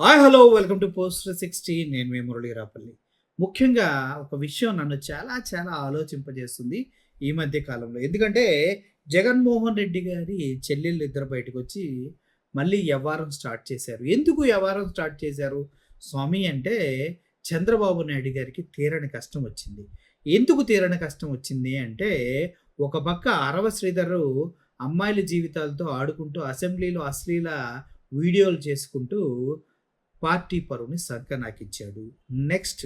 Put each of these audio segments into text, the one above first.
Hi hello welcome to post 60. నేను మీ మురళీరాపల్లి. ముఖ్యంగా ఒక విషయం నన్ను చాలా చాలా ఆలోచింపజేస్తుంది ఈ మధ్య కాలంలో. ఎందుకంటే జగన్మోహన్ రెడ్డి గారి చెల్లెళ్ళు ఇద్దరు బయటకొచ్చి మళ్ళీ యవ్వారం స్టార్ట్ చేశారు. ఎందుకు యవ్వారం స్టార్ట్ చేశారు స్వామి అంటే, చంద్రబాబు నాయుడు గారికి తీరని కష్టం వచ్చింది. ఎందుకు తీరని కష్టం వచ్చింది అంటే, ఒక పక్క అరవ శ్రీధరు అమ్మాయిల జీవితాలతో ఆడుకుంటూ అసెంబ్లీలో అశ్లీల వీడియోలు చేసుకుంటూ పార్టీ పరువుని సంకనాకిచ్చాడు. నెక్స్ట్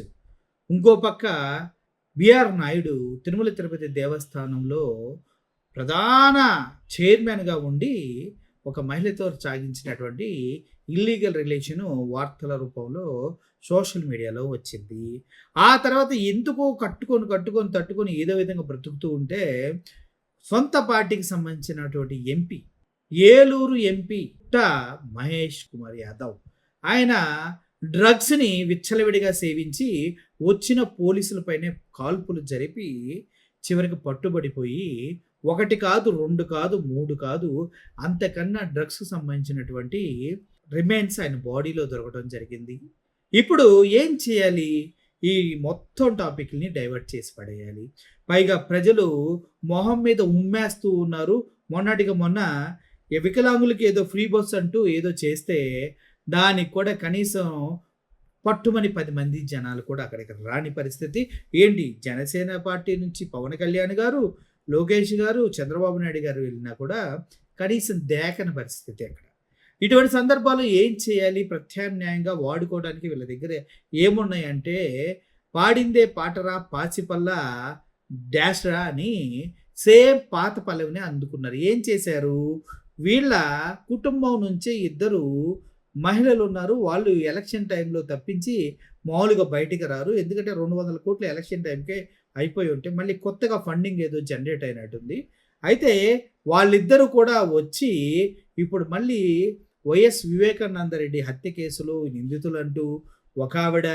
ఇంకో పక్క బిఆర్ నాయుడు తిరుమల తిరుపతి దేవస్థానంలో ప్రధాన చైర్మన్‌గా ఉండి ఒక మహిళతో సాగించినటువంటి ఇల్లీగల్ రిలేషను వార్తల రూపంలో సోషల్ మీడియాలో వచ్చింది. ఆ తర్వాత ఎందుకో తట్టుకొని ఏదో విధంగా బ్రతుకుతూ ఉంటే సొంత పార్టీకి సంబంధించినటువంటి ఎంపీ, ఏలూరు ఎంపీ మహేష్ కుమార్ యాదవ్ ఆయన డ్రగ్స్‌ని విచ్చలవిడిగా సేవించి వచ్చిన పోలీసులపైనే కాల్పులు జరిపి చివరికి పట్టుబడిపోయి 1 కాదు, 2 కాదు, 3 కాదు అంతకన్నా డ్రగ్స్‌కి సంబంధించినటువంటి రిమైన్స్ ఆయన బాడీలో దొరకడం జరిగింది. ఇప్పుడు ఏం చేయాలి? ఈ మొత్తం టాపిక్‌ని డైవర్ట్ చేసి పడేయాలి. పైగా ప్రజలు మొహం మీద ఉమ్మేస్తూ ఉన్నారు. మొన్నటికి మొన్న వికలాంగులకి ఏదో ఫ్రీ బస్ అంటూ ఏదో చేస్తే దానికి కూడా కనీసం పట్టుమని 10 మంది జనాలు కూడా అక్కడికి రాని పరిస్థితి. ఏంటి జనసేన పార్టీ నుంచి పవన్ కళ్యాణ్ గారు, లోకేష్ గారు, చంద్రబాబు నాయుడు గారు వెళ్ళినా కూడా కనీసం దేకని పరిస్థితి అక్కడ. ఇటువంటి సందర్భాల్లో ఏం చేయాలి? ప్రత్యామ్నాయంగా వాడుకోవడానికి వీళ్ళ దగ్గర ఏమున్నాయంటే, పాడిందే పాటరా పాచిపల్లా డాష్‌రా అని సేమ్ పాత పల్లవిని అందుకున్నారు. ఏం చేశారు? వీళ్ళ కుటుంబం నుంచే ఇద్దరు మహిళలున్నారు. వాళ్ళు ఎలక్షన్ టైంలో తప్పించి మామూలుగా బయటికి రారు. ఎందుకంటే 200 కోట్లు ఎలక్షన్ టైంకే అయిపోయి ఉంటే మళ్ళీ కొత్తగా ఫండింగ్ ఏదో జనరేట్ అయినట్టుంది. అయితే వాళ్ళిద్దరూ కూడా వచ్చి ఇప్పుడు మళ్ళీ వైఎస్ వివేకానంద రెడ్డి హత్య కేసులో నిందితులంటూ ఒక ఆవిడ,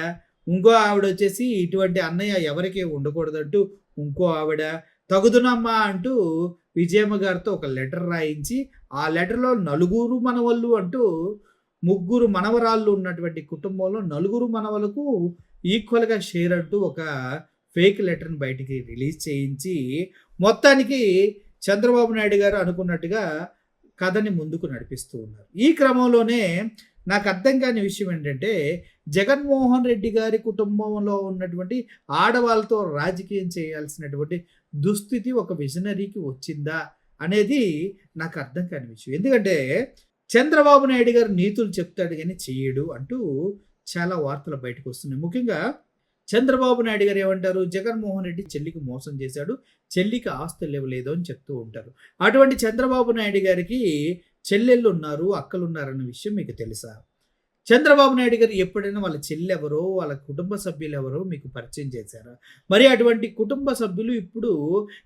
ఇంకో ఆవిడొచ్చేసి ఇటువంటి అన్నయ్య ఎవరికీ ఉండకూడదంటూ ఇంకో ఆవిడ, తగుదునమ్మా అంటూ విజయమ్మ గారితో ఒక లెటర్ రాయించి, ఆ లెటర్‌లో నలుగురు మనవళ్ళు అంటూ ముగ్గురు మనవరాళ్ళు ఉన్నటువంటి కుటుంబంలో నలుగురు మనవలకు ఈక్వల్‌గా షేర్ అంటూ ఒక ఫేక్ లెటర్‌ని బయటికి రిలీజ్ చేయించి, మొత్తానికి చంద్రబాబు నాయుడు గారు అనుకున్నట్టుగా కథని ముందుకు నడిపిస్తూ ఉన్నారు. ఈ క్రమంలోనే నాకు అర్థం కాని విషయం ఏంటంటే, జగన్మోహన్ రెడ్డి గారి కుటుంబంలో ఉన్నటువంటి ఆడవాళ్ళతో రాజకీయం చేయాల్సినటువంటి దుస్థితి ఒక విజనరీకి వచ్చిందా అనేది నాకు అర్థం కాని విషయం. ఎందుకంటే చంద్రబాబు నాయుడు గారు నీతులు చెప్తాడు గానీ చెయ్యడు అంటూ చాలా వార్తలు బయటకు వస్తున్నాయి. ముఖ్యంగా చంద్రబాబు నాయుడు గారు ఏమంటారు? జగన్మోహన్ రెడ్డి చెల్లికి మోసం చేశాడు, చెల్లికి ఆస్తులు ఇవ్వలేదు అని చెప్తూ ఉంటారు. అటువంటి చంద్రబాబు నాయుడు గారికి చెల్లెళ్ళు ఉన్నారు, అక్కలు ఉన్నారన్న విషయం మీకు తెలుసా? చంద్రబాబు నాయుడు గారు ఎప్పుడైనా వాళ్ళ చెల్లెవరో, వాళ్ళ కుటుంబ సభ్యులు ఎవరో మీకు పరిచయం చేశారా? మరి అటువంటి కుటుంబ సభ్యులు ఇప్పుడు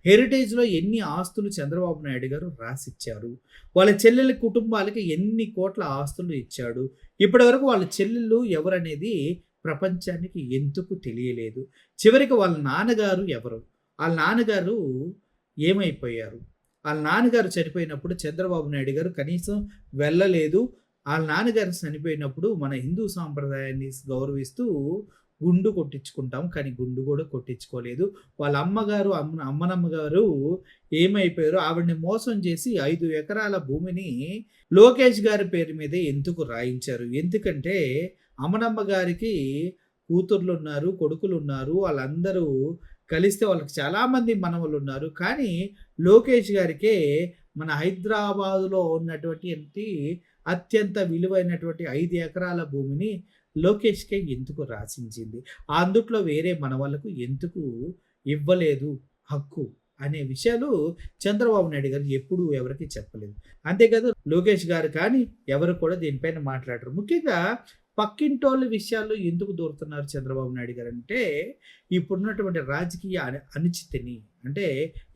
హెరిటేజ్‌లో ఎన్ని ఆస్తులు చంద్రబాబు నాయుడు గారు రాసిచ్చారు? వాళ్ళ చెల్లెల కుటుంబాలకి ఎన్ని కోట్ల ఆస్తులు ఇచ్చాడు? ఇప్పటివరకు వాళ్ళ చెల్లెళ్ళు ఎవరనేది ప్రపంచానికి ఎందుకు తెలియలేదు? చివరికి వాళ్ళ నాన్నగారు ఎవరు? ఆళ్ళ నాన్నగారు ఏమైపోయారు? ఆళ్ళ నాన్నగారు చనిపోయినప్పుడు చంద్రబాబు నాయుడు గారు కనీసం వెళ్ళలేదు. ఆళ్ళ నాన్నగారు చనిపోయినప్పుడు మన హిందూ సాంప్రదాయాన్ని గౌరవిస్తూ గుండు కొట్టించుకుంటాం. కానీ గుండు కూడా కొట్టించుకోలేదు. వాళ్ళ అమ్మగారు అమ్మనమ్మ గారు ఏమైపోయారు? ఆవిడని మోసం చేసి 5 ఎకరాల భూమిని లోకేష్ గారి పేరు మీదే ఎందుకు రాయించారు? ఎందుకంటే అమ్మనమ్మ గారికి కూతుర్లున్నారు, కొడుకులున్నారు. వాళ్ళందరూ కలిస్తే వాళ్ళకి చాలామంది మనవలున్నారు. కానీ లోకేష్ గారికే మన హైదరాబాదులో ఉన్నటువంటి అత్యంత విలువైనటువంటి 5 ఎకరాల భూమిని లోకేష్‌కే ఎందుకు రాసించింది? అందుట్లో వేరే మనవళ్ళకు ఎందుకు ఇవ్వలేదు హక్కు అనే విషయాలు చంద్రబాబు నాయుడు గారు ఎప్పుడూ ఎవరికీ చెప్పలేదు. అంతేకాదు లోకేష్ గారు కానీ ఎవరు కూడా దీనిపైన మాట్లాడరు. ముఖ్యంగా పక్కింటోళ్ళ విషయాల్లో ఎందుకు దూరుతున్నారు చంద్రబాబు నాయుడు గారు అంటే, ఇప్పుడున్నటువంటి రాజకీయ అనిచితిని, అంటే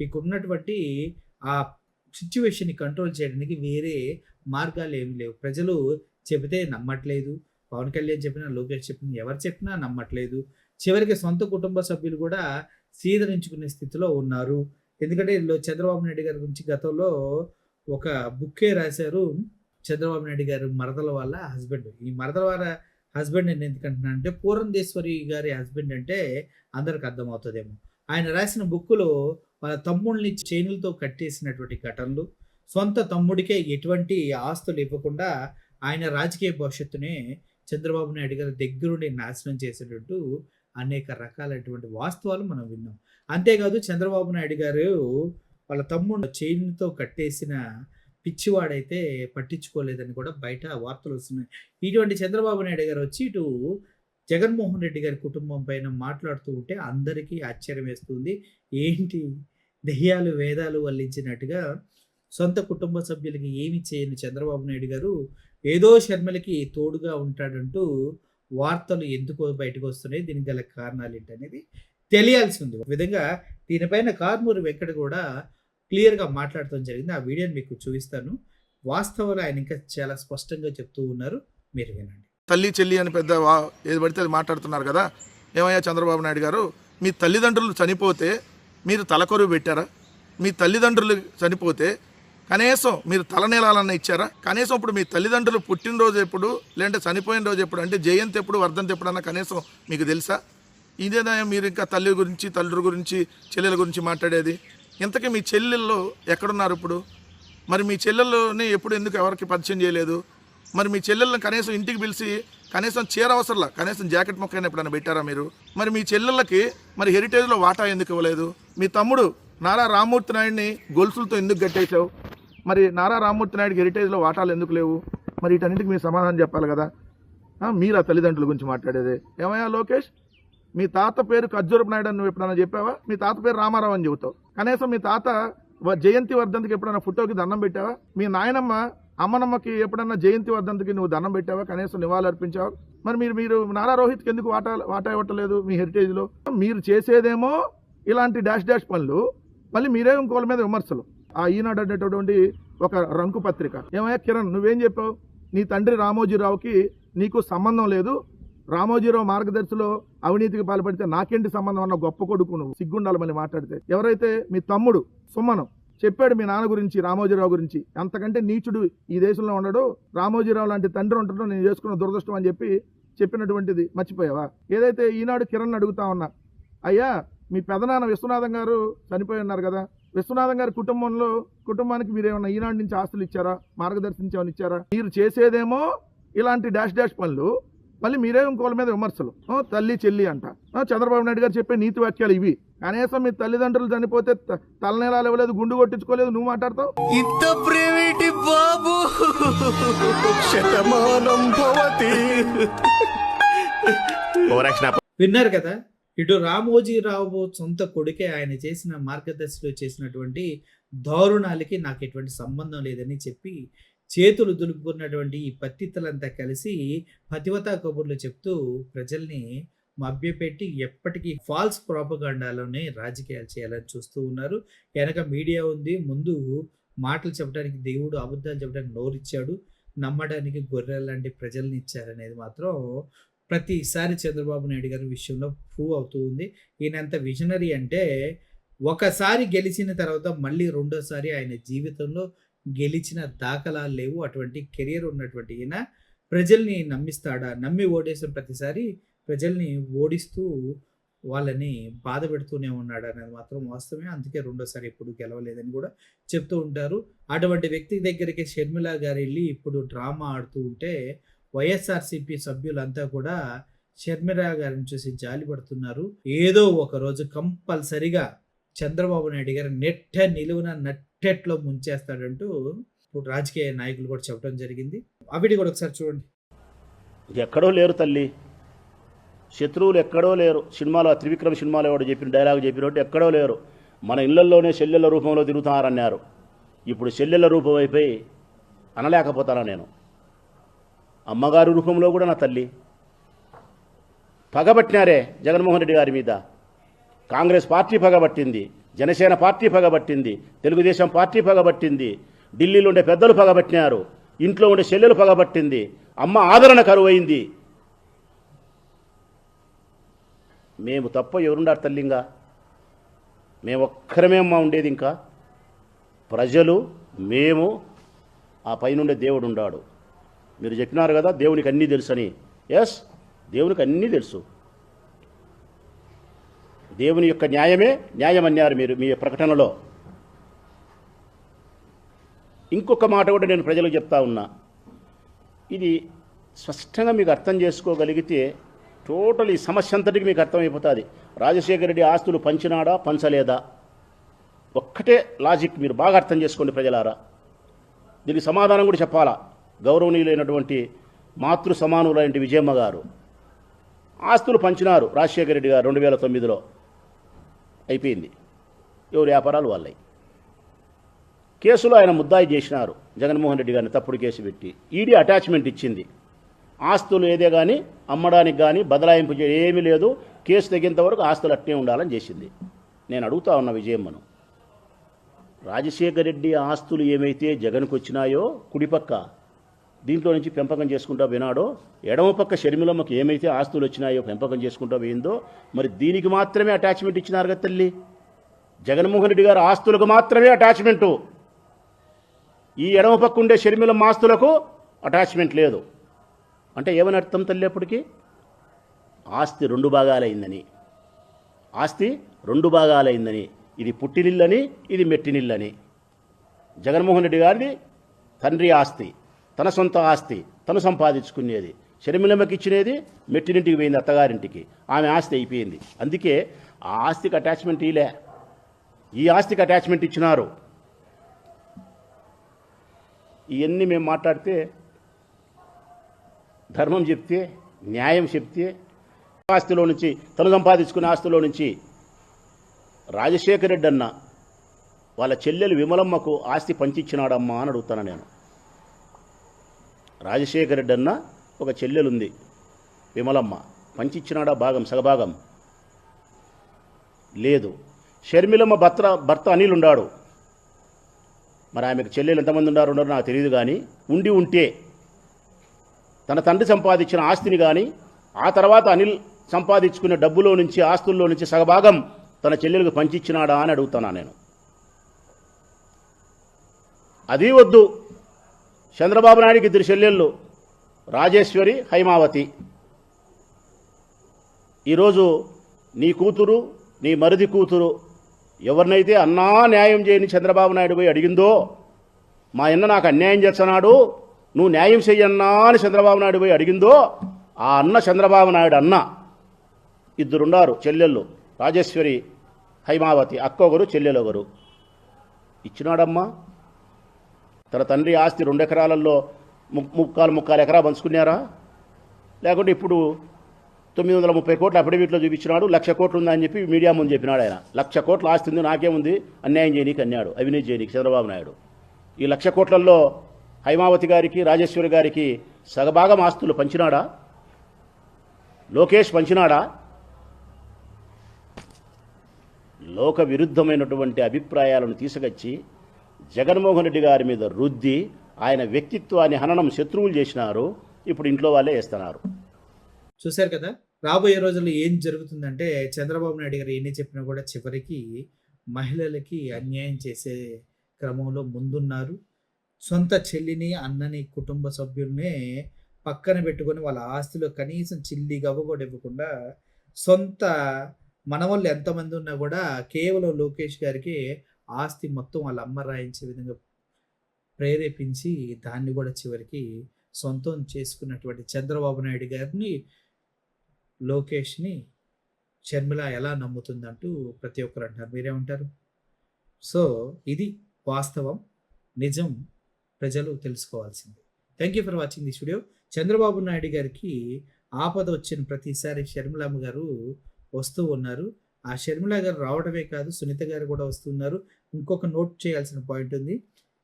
ఇక్కడున్నటువంటి ఆ సిట్యుయేషన్‌ని కంట్రోల్ చేయడానికి వేరే మార్గాలు ఏమి లేవు. ప్రజలు చెబితే నమ్మట్లేదు. పవన్ కళ్యాణ్ చెప్పినా, లోకేష్ చెప్పినా, ఎవరు చెప్పినా నమ్మట్లేదు. చివరికి సొంత కుటుంబ సభ్యులు కూడా సీదరించుకునే స్థితిలో ఉన్నారు. ఎందుకంటే చంద్రబాబు నాయుడు గారి గురించి గతంలో ఒక బుక్కే రాశారు. చంద్రబాబు నాయుడు గారు మరదల వాళ్ళ హస్బెండ్. ఈ మరదల వాళ్ళ హస్బెండ్ నేను ఎందుకంటున్నాను అంటే పూరంధేశ్వరి గారి హస్బెండ్ అంటే అందరికి అర్థమవుతుందేమో. ఆయన రాసిన బుక్కులో వాళ్ళ తమ్ముడిని చైన్లతో కట్టేసినటువంటి ఘటనలు, సొంత తమ్ముడికే ఎటువంటి ఆస్తులు ఇవ్వకుండా ఆయన రాజకీయ భవిష్యత్తునే చంద్రబాబు నాయుడు గారి దగ్గరుండి నాశనం చేసేటట్టు అనేక రకాలైనటువంటి వాస్తవాలు మనం విన్నాం. అంతేకాదు చంద్రబాబు నాయుడు గారు వాళ్ళ తమ్ముడు చైన్‌తో కట్టేసిన పిచ్చివాడైతే పట్టించుకోలేదని కూడా బయట వార్తలు వస్తున్నాయి. ఇటువంటి చంద్రబాబు నాయుడు గారు వచ్చి ఇటు జగన్మోహన్ రెడ్డి గారి కుటుంబం పైన మాట్లాడుతూ ఉంటే అందరికీ ఆశ్చర్యం వేస్తుంది. ఏంటి దెయ్యాలు వేదాలు వల్లించినట్టుగా సొంత కుటుంబ సభ్యులకి ఏమి చేయని చంద్రబాబు నాయుడు గారు ఏదో షర్మిలకి తోడుగా ఉంటాడంటూ వార్తలు ఎందుకో బయటకు వస్తున్నాయి. దీనికి గల కారణాలు ఏంటనేది తెలియాల్సి ఉంది. ఒక విధంగా దీనిపైన కారుమూరి వెంకట కూడా క్లియర్‌గా మాట్లాడటం జరిగింది. ఆ వీడియోని మీకు చూపిస్తాను. వాస్తవాలు ఆయన ఇంకా చాలా స్పష్టంగా చెప్తూ ఉన్నారు. మీరు వినండి. తల్లి చెల్లి అని పెద్ద ఏది పడితే అది మాట్లాడుతున్నారు కదా. ఏమయ్యా చంద్రబాబు నాయుడు గారు, మీ తల్లిదండ్రులు చనిపోతే మీరు తలకొరువు పెట్టారా? మీ తల్లిదండ్రులు చనిపోతే కనీసం మీరు తలనీలాలన్నా ఇచ్చారా? కనీసం ఇప్పుడు మీ తల్లిదండ్రులు పుట్టినరోజు ఎప్పుడు, లేదంటే చనిపోయిన రోజు ఎప్పుడు, అంటే జయంతి ఎప్పుడు, వర్ధంతి ఎప్పుడు అన్నా కనీసం మీకు తెలుసా? ఇదేనా మీరు ఇంకా తల్లి గురించి, తండ్రి గురించి, చెల్లెల గురించి మాట్లాడేది? ఇంతకీ మీ చెల్లెళ్ళు ఎక్కడున్నారు ఇప్పుడు? మరి మీ చెల్లెళ్ళని ఎప్పుడు ఎందుకు ఎవరికి పరిచయం చేయలేదు? మరి మీ చెల్లెళ్ళని కనీసం ఇంటికి పిలిచి కనీసం చీర అవసరంలా, కనీసం జాకెట్ మొక్కైనా ఎప్పుడైనా పెట్టారా మీరు? మరి మీ చెల్లెళ్ళకి మరి హెరిటేజ్లో వాటా ఎందుకు ఇవ్వలేదు? మీ తమ్ముడు నారా రామ్మూర్తి నాయుడిని గొలుసులతో ఎందుకు కట్టేశావు? మరి నారా రామ్మూర్తి నాయుడికి హెరిటేజ్లో వాటాలు ఎందుకు లేవు? మరి వీటన్నిటికి మీరు సమాధానం చెప్పాలి కదా. మీరు ఆ తల్లిదండ్రుల గురించి మాట్లాడేది. ఏమయ్యా లోకేష్, మీ తాత పేరు ఖర్జూరపు నాయుడు అని నువ్వు ఎప్పుడైనా చెప్పావా? మీ తాత పేరు రామారావు అని చెబుతావు. కనీసం మీ తాత జయంతి వర్ధంతికి ఎప్పుడైనా ఫోటోకి దండం పెట్టావా? మీ నాయనమ్మ అమ్మనమ్మకి ఎప్పుడన్నా జయంతి వర్ధంతికి నువ్వు దండం పెట్టావా? కనీసం నివాళులు అర్పించావా? మరి మీరు నారా రోహిత్కి ఎందుకు వాటా ఇవ్వట్లేదు మీ హెరిటేజ్లో? మీరు చేసేదేమో ఇలాంటి డాష్ డాష్ పనులు, మళ్ళీ మీరే ఇంకోళ్ళ మీద విమర్శలు. ఆ ఈనాడు అనేటటువంటి ఒక రంకు పత్రిక. ఏమయ్యా కిరణ్, నువ్వేం చెప్పావు? నీ తండ్రి రామోజీరావుకి నీకు సంబంధం లేదు, రామోజీరావు మార్గదర్శిలో అవినీతికి పాల్పడితే నాకేంటి సంబంధం అన్న గొప్ప కొడుకు నువ్వు. సిగ్గుండాలి మళ్ళీ మాట్లాడితే. ఎవరైతే మీ తమ్ముడు సుమనం చెప్పాడు మీ నాన్న గురించి, రామోజీరావు గురించి, అంతకంటే నీచుడు ఈ దేశంలో ఉండడు, రామోజీరావు లాంటి తండ్రి ఉండటం నేను చేసుకున్న దురదృష్టం అని చెప్పినటువంటిది మర్చిపోయావా? ఏదైతే ఈనాడు కిరణ్ అడుగుతా ఉన్నా, అయ్యా మీ పెదనాన్న విశ్వనాథం గారు చనిపోయి ఉన్నారు కదా, విశ్వనాథం గారి కుటుంబానికి మీరేమన్నా ఈనాడు నుంచి ఆస్తులు ఇచ్చారా? మార్గదర్శించి ఏమైనా ఇచ్చారా? మీరు చేసేదేమో ఇలాంటి డాష్ డాష్ పనులు, మళ్ళీ మీరే ఇంకోళ్ళ మీద విమర్శలు. తల్లి చెల్లి అంట. చంద్రబాబు నాయుడు గారు చెప్పే నీతి వాక్యాలు ఇవి. కనీసం మీ తల్లిదండ్రులు చనిపోతే తలనేలాలు ఇవ్వలేదు, గుండు కొట్టించుకోలేదు, నువ్వు మాట్లాడతావు? ఇంత ప్రేమిటి బాబు శతమానం భవతి. విన్నారు కదా. ఇటు రామోజీరావు సొంత కొడుకే ఆయన చేసిన మార్గదర్శిలో చేసినటువంటి దారుణాలకి నాకు ఎటువంటి సంబంధం లేదని చెప్పి చేతులు దులుపుకున్నటువంటి ఈ పత్తితలంతా కలిసి పతివతా కబుర్లు చెప్తూ ప్రజల్ని మభ్యపెట్టి ఎప్పటికీ ఫాల్స్ ప్రాపగాండాలోనే రాజకీయాలు చేయాలని చూస్తూ ఉన్నారు. వెనక మీడియా ఉంది, ముందు మాటలు చెప్పడానికి దేవుడు, అబద్ధాలు చెప్పడానికి నోరిచ్చాడు, నమ్మడానికి గొర్రెల లాంటి ప్రజల్ని ఇచ్చారనేది మాత్రం ప్రతిసారి చంద్రబాబు నాయుడు గారి విషయంలో ప్రూవ్ అవుతూ ఉంది. ఈయనంత విజనరీ అంటే ఒకసారి గెలిచిన తర్వాత మళ్ళీ రెండోసారి ఆయన జీవితంలో గెలిచిన దాఖలాలు లేవు. అటువంటి కెరియర్ ఉన్నటువంటి ఈయన ప్రజల్ని నమ్మిస్తాడా? నమ్మి ఓటేసిన ప్రతిసారి ప్రజల్ని ఓడిస్తూ వాళ్ళని బాధ పెడుతూనే ఉన్నాడు అనేది మాత్రం వాస్తవమే. అందుకే రెండోసారి ఎప్పుడు గెలవలేదని కూడా చెప్తూ ఉంటారు. అటువంటి వ్యక్తి దగ్గరికి షర్మిల గారు వెళ్ళి ఇప్పుడు డ్రామా ఆడుతూ ఉంటే వైఎస్ఆర్సీపీ సభ్యులంతా కూడా షర్మిల గారిని చూసి జాలి పడుతున్నారు. ఏదో ఒక రోజు కంపల్సరిగా చంద్రబాబు నాయుడు గారు నిలువున నట్టెట్లో ముంచేస్తాడంటూ ఇప్పుడు రాజకీయ నాయకులు కూడా చెప్పడం జరిగింది. అవిడి కూడా ఒకసారి చూడండి. ఎక్కడో లేరు తల్లి, శత్రువులు ఎక్కడో లేరు. సినిమాలో త్రివిక్రమ్ సినిమాలో ఎవడు చెప్పిన డైలాగ్ చెప్పినట్టు ఎక్కడో లేరు. మన ఇళ్లలోనే చెల్లెళ్ళ రూపంలో తిరుగుతున్నారన్నారు. ఇప్పుడు చెల్లెళ్ళ రూపం అయిపోయి అనలేకపోతానా నేను. అమ్మగారి రూపంలో కూడా నా తల్లి. పగబట్టినారే జగన్మోహన్ రెడ్డి గారి మీద. కాంగ్రెస్ పార్టీ పగబట్టింది, జనసేన పార్టీ పగబట్టింది, తెలుగుదేశం పార్టీ పగబట్టింది, ఢిల్లీలో ఉండే పెద్దలు పగబట్టినారు, ఇంట్లో ఉండే చెల్లెలు పగబట్టింది, అమ్మ ఆదరణ కరువైంది. మేము తప్ప ఎవరున్నారు తల్లింగా? మేము ఒక్కరమేమ్మా ఉండేది. ఇంకా ప్రజలు, మేము, ఆ పైనుండే దేవుడు ఉన్నాడు. మీరు చెప్పినారు కదా దేవునికి అన్నీ తెలుసని. ఎస్, దేవునికి అన్నీ తెలుసు. దేవుని యొక్క న్యాయమే న్యాయం అన్నారు మీరు మీ ప్రకటనలో. ఇంకొక మాట కూడా నేను ప్రజలకు చెప్తా ఉన్నా. ఇది స్పష్టంగా మీకు అర్థం చేసుకోగలిగితే టోటల్ ఈ సమస్య అంతటికి మీకు అర్థమైపోతుంది. రాజశేఖర రెడ్డి ఆస్తులు పంచినాడా పంచలేదా ఒక్కటే లాజిక్ మీరు బాగా అర్థం చేసుకోండి ప్రజలారా. దీనికి సమాధానం కూడా చెప్పాలా. గౌరవనీయులైనటువంటి మాతృ సమానులైన విజయమ్మ గారు ఆస్తులు పంచినారు రాజశేఖర రెడ్డి గారు 2009లో. అయిపోయింది. ఎవరి వ్యాపారాలు వాళ్ళవి. కేసులో ఆయన ముద్దాయి చేసినారు జగన్మోహన్ రెడ్డి గారిని తప్పుడు కేసు పెట్టి. ఈడీ అటాచ్మెంట్ ఇచ్చింది. ఆస్తులు ఏదే కానీ అమ్మడానికి కానీ బదలాయింపు ఏమీ లేదు. కేసు తగ్గేంత వరకు ఆస్తులు అట్నే ఉండాలని చేసింది. నేను అడుగుతా ఉన్న విజయమ్మను, రాజశేఖర రెడ్డి ఆస్తులు ఏమైతే జగన్కు వచ్చినాయో కుడిపక్క దీంట్లో నుంచి పెంపకం చేసుకుంటా పోయినాడో, ఎడమ పక్క షర్మిలమ్మకి ఏమైతే ఆస్తులు వచ్చినాయో పెంపకం చేసుకుంటా పోయిందో, మరి దీనికి మాత్రమే అటాచ్మెంట్ ఇచ్చినారు కదా తల్లి. జగన్మోహన్ రెడ్డి గారు ఆస్తులకు మాత్రమే అటాచ్మెంటు. ఈ ఎడమ పక్క ఉండే షర్మిలమ్మ ఆస్తులకు అటాచ్మెంట్ లేదు. అంటే ఏమని అర్థం తల్లి? అప్పటికి ఆస్తి 2 భాగాలైందని. ఆస్తి 2 భాగాలైందని. ఇది పుట్టినిల్లని, ఇది మెట్టినిల్లని. జగన్మోహన్ రెడ్డి గారిది తండ్రి ఆస్తి, తన సొంత ఆస్తి, తను సంపాదించుకునేది. షర్మిలమ్మకి ఇచ్చినది మెట్టినింటికి పోయింది, అత్తగారింటికి. ఆమె ఆస్తి అయిపోయింది. అందుకే ఆ ఆస్తికి అటాచ్మెంట్ ఇలే, ఈ ఆస్తికి అటాచ్మెంట్ ఇచ్చినారు. ఇవన్నీ మేము మాట్లాడితే, ధర్మం చెప్తే, న్యాయం చెప్తే, ఆస్తిలో నుంచి తను సంపాదించుకునే ఆస్తిలో నుంచి రాజశేఖర రెడ్డి అన్న వాళ్ళ చెల్లెలు విమలమ్మకు ఆస్తి పంచిచ్చినాడమ్మా అని అడుగుతాను నేను. రాజశేఖర రెడ్డి అన్న ఒక చెల్లెలుంది విమలమ్మ, పంచిచ్చినాడా భాగం, సగభాగం? లేదు. షర్మిలమ్మ భర్త అనిల్ ఉన్నాడు. మరి ఆమెకు చెల్లెలు ఎంతమంది ఉన్నారో నాకు తెలియదు. కానీ ఉంటే తన తండ్రి సంపాదించిన ఆస్తిని కానీ ఆ తర్వాత అనిల్ సంపాదించుకునే డబ్బులో నుంచి, ఆస్తుల్లో నుంచి సగభాగం తన చెల్లెలకు పంచిచ్చినాడా అని అడుగుతానా నేను. అది వద్దు. చంద్రబాబు నాయుడికి 2 చెల్లెళ్ళు, రాజేశ్వరి, హైమావతి. ఈరోజు నీ కూతురు, నీ మరిది కూతురు ఎవరినైతే అన్నా న్యాయం చేయని చంద్రబాబు నాయుడు పోయి అడిగిందో, మా అన్న నాకు అన్యాయం చేస్తున్నాడు, నువ్వు న్యాయం చెయ్యన్నా అని చంద్రబాబు నాయుడు పోయి అడిగిందో, ఆ అన్న చంద్రబాబు నాయుడు అన్న 2 ఉన్నారు చెల్లెళ్ళు, రాజేశ్వరి, హైమావతి. అక్క ఒకరు, చెల్లెలు ఒకరు. ఇచ్చినాడమ్మా. తన తండ్రి ఆస్తి 2 ఎకరాలలో ముక్కాలు ఎకరా పంచుకున్నారా? లేకుంటే ఇప్పుడు 930 కోట్ల అఫిడవిట్లో చూపించినాడు, 1,00,000 కోట్లు ఉందని చెప్పి మీడియా ముందు చెప్పినాడు ఆయన. 1,00,000 కోట్ల ఆస్తి ఉంది, నాకేముంది, అన్యాయం చేయనీకి అన్నాడు, అవినీతి చేయనీకి చంద్రబాబు నాయుడు. ఈ 1,00,000 కోట్లలో హైమావతి గారికి, రాజేశ్వరి గారికి సగభాగం ఆస్తులు పంచినాడా? లోకేష్ పంచినాడా? లోక విరుద్ధమైనటువంటి అభిప్రాయాలను తీసుకొచ్చి జగన్మోహన్ రెడ్డి గారి మీద రుద్ది ఆయన వ్యక్తిత్వాన్ని హననం, శత్రువులు చేసినారు. ఇప్పుడు ఇంట్లో వాళ్ళే వేస్తున్నారు. చూశారు కదా, రాబోయే రోజుల్లో ఏం జరుగుతుందంటే, చంద్రబాబు నాయుడు గారు ఎన్ని చెప్పినా కూడా చివరికి మహిళలకి అన్యాయం చేసే క్రమంలో ముందున్నారు. సొంత చెల్లిని, అన్నని, కుటుంబ సభ్యుల్నే పక్కన పెట్టుకొని వాళ్ళ ఆస్తిలో కనీసం చిల్లి గవ్వ కూడా ఇవ్వకుండా, సొంత మనవాళ్ళు ఎంతమంది ఉన్నా కూడా కేవలం లోకేష్ గారికి ఆస్తి మొత్తం వాళ్ళ అమ్మ రాయించే విధంగా ప్రేరేపించి దాన్ని కూడా చివరికి సొంతం చేసుకున్నటువంటి చంద్రబాబు నాయుడు గారిని, లోకేష్ని షర్మిల ఎలా నమ్ముతుందంటూ ప్రతి ఒక్కరు అంటారు. మీరేమంటారు? సో ఇది వాస్తవం, నిజం, ప్రజలు తెలుసుకోవాల్సింది. Thank you for watching this video. Chandrababu Naidu గారికి ఆపద వచ్చిన ప్రతిసారి షర్మిలమ్మ గారు వస్తూ ఉన్నారు. ఆ షర్మిల గారు రావడమే కాదు, సునీత గారు కూడా వస్తున్నారు. ఇంకొక నోట్ చేయాల్సిన పాయింట్ ఉంది.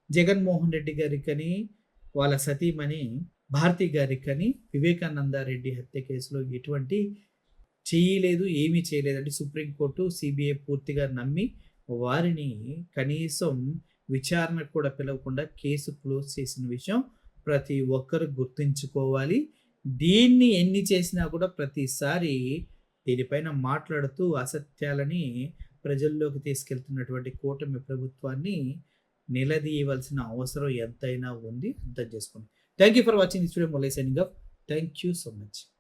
జగన్మోహన్ రెడ్డి గారికి కానీ, వాళ్ళ సతీమణి భారతి గారికి కానీ వివేకానంద రెడ్డి హత్య కేసులో ఎటువంటి చేయలేదు, ఏమీ చేయలేదంటే సుప్రీంకోర్టు, సిబిఐ పూర్తిగా నమ్మి వారిని కనీసం విచారణకు కూడా పిలవకుండా కేసు క్లోజ్ చేసిన విషయం ప్రతి ఒక్కరు గుర్తుంచుకోవాలి. దీన్ని ఎన్ని చేసినా కూడా ప్రతిసారి దీనిపైన మాట్లాడుతూ అసత్యాలని ప్రజల్లోకి తీసుకెళ్తున్నటువంటి కూటమి ప్రభుత్వాన్ని నిలదీయవలసిన అవసరం ఎంతైనా ఉంది. అర్థం చేసుకోండి. Thank you for watching this video. మొలై signing off. Thank you so much.